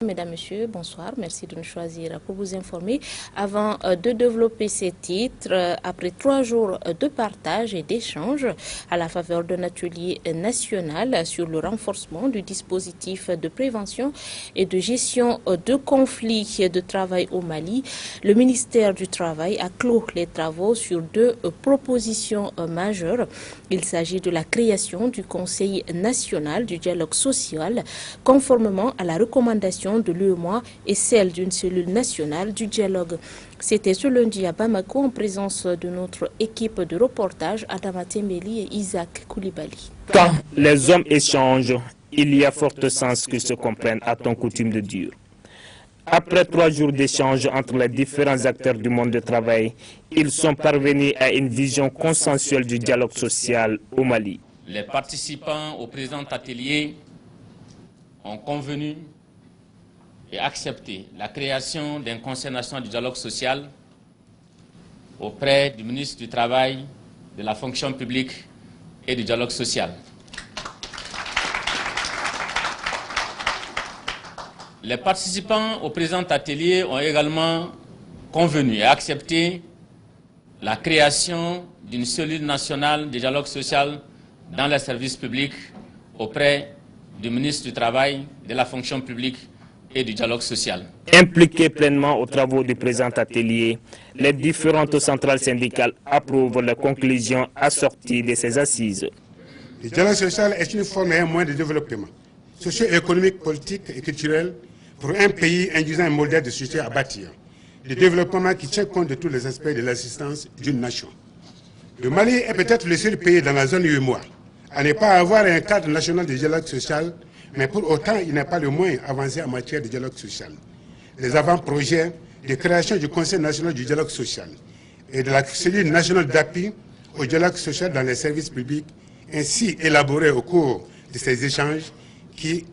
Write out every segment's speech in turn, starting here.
Mesdames, Messieurs, bonsoir. Merci de nous choisir pour vous informer. Avant de développer ces titres, après 3 jours de partage et d'échange à la faveur d'un atelier national sur le renforcement du dispositif de prévention et de gestion de conflits de travail au Mali, le ministère du Travail a clos les travaux sur 2 propositions majeures. Il s'agit de la création du Conseil national du dialogue social, conformément à la recommandation de l'UEMOA et celle d'une cellule nationale du dialogue. C'était ce lundi à Bamako en présence de notre équipe de reportage Adama Tembeli et Isaac Koulibaly. Quand les hommes échangent, il y a forte chance qu'ils se comprennent, a-t-on coutume de dire. Après 3 jours d'échange entre les différents acteurs du monde du travail, ils sont parvenus à une vision consensuelle du dialogue social au Mali. Les participants au présent atelier ont convenu et accepté la création d'un Conseil national du dialogue social auprès du ministre du Travail, de la fonction publique et du dialogue social. Les participants au présent atelier ont également convenu et accepté la création d'une cellule nationale de dialogue social dans les services publics auprès du ministre du Travail, de la fonction publique et du dialogue social. Impliqués pleinement aux travaux du présent atelier, les différentes centrales syndicales approuvent les conclusions assorties de ces assises. Le dialogue social est une forme et un moyen de développement socio-économique, politique et culturel pour un pays induisant un modèle de société à bâtir. Le développement qui tient compte de tous les aspects de l'existence d'une nation. Le Mali est peut-être le seul pays dans la zone UEMOA à ne pas avoir un cadre national de dialogue social, mais pour autant, il n'est pas le moins avancé en matière de dialogue social. Les avant-projets de création du Conseil national du dialogue social et de la cellule nationale d'appui au dialogue social dans les services publics, ainsi élaborés au cours de ces échanges, qui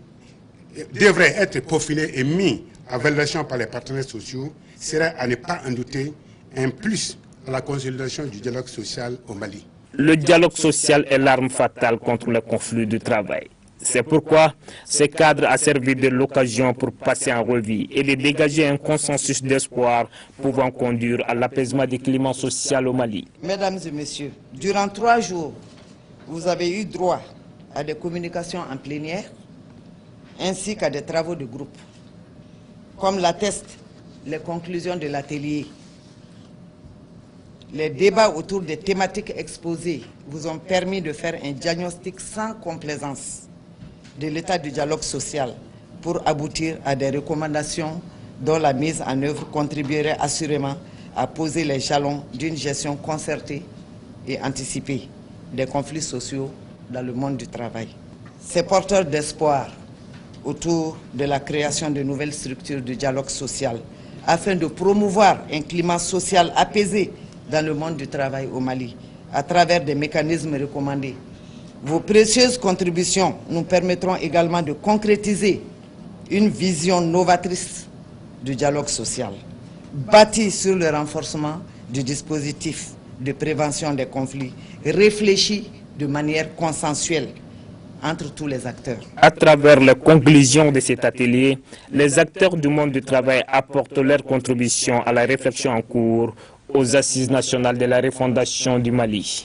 devraient être peaufinés et mis en validation par les partenaires sociaux, serait à ne pas en douter un plus à la consolidation du dialogue social au Mali. Le dialogue social est l'arme fatale contre les conflits du travail. C'est pourquoi ce cadre a servi de l'occasion pour passer en revue et de dégager un consensus d'espoir pouvant conduire à l'apaisement du climat social au Mali. Mesdames et messieurs, durant 3 jours, vous avez eu droit à des communications en plénière ainsi qu'à des travaux de groupe. Comme l'attestent les conclusions de l'atelier, les débats autour des thématiques exposées vous ont permis de faire un diagnostic sans complaisance de l'état du dialogue social pour aboutir à des recommandations dont la mise en œuvre contribuerait assurément à poser les jalons d'une gestion concertée et anticipée des conflits sociaux dans le monde du travail. C'est porteur d'espoir autour de la création de nouvelles structures de dialogue social afin de promouvoir un climat social apaisé dans le monde du travail au Mali à travers des mécanismes recommandés. Vos précieuses contributions nous permettront également de concrétiser une vision novatrice du dialogue social, bâtie sur le renforcement du dispositif de prévention des conflits, réfléchi de manière consensuelle entre tous les acteurs. À travers les conclusions de cet atelier, les acteurs du monde du travail apportent leur contribution à la réflexion en cours aux Assises nationales de la refondation du Mali.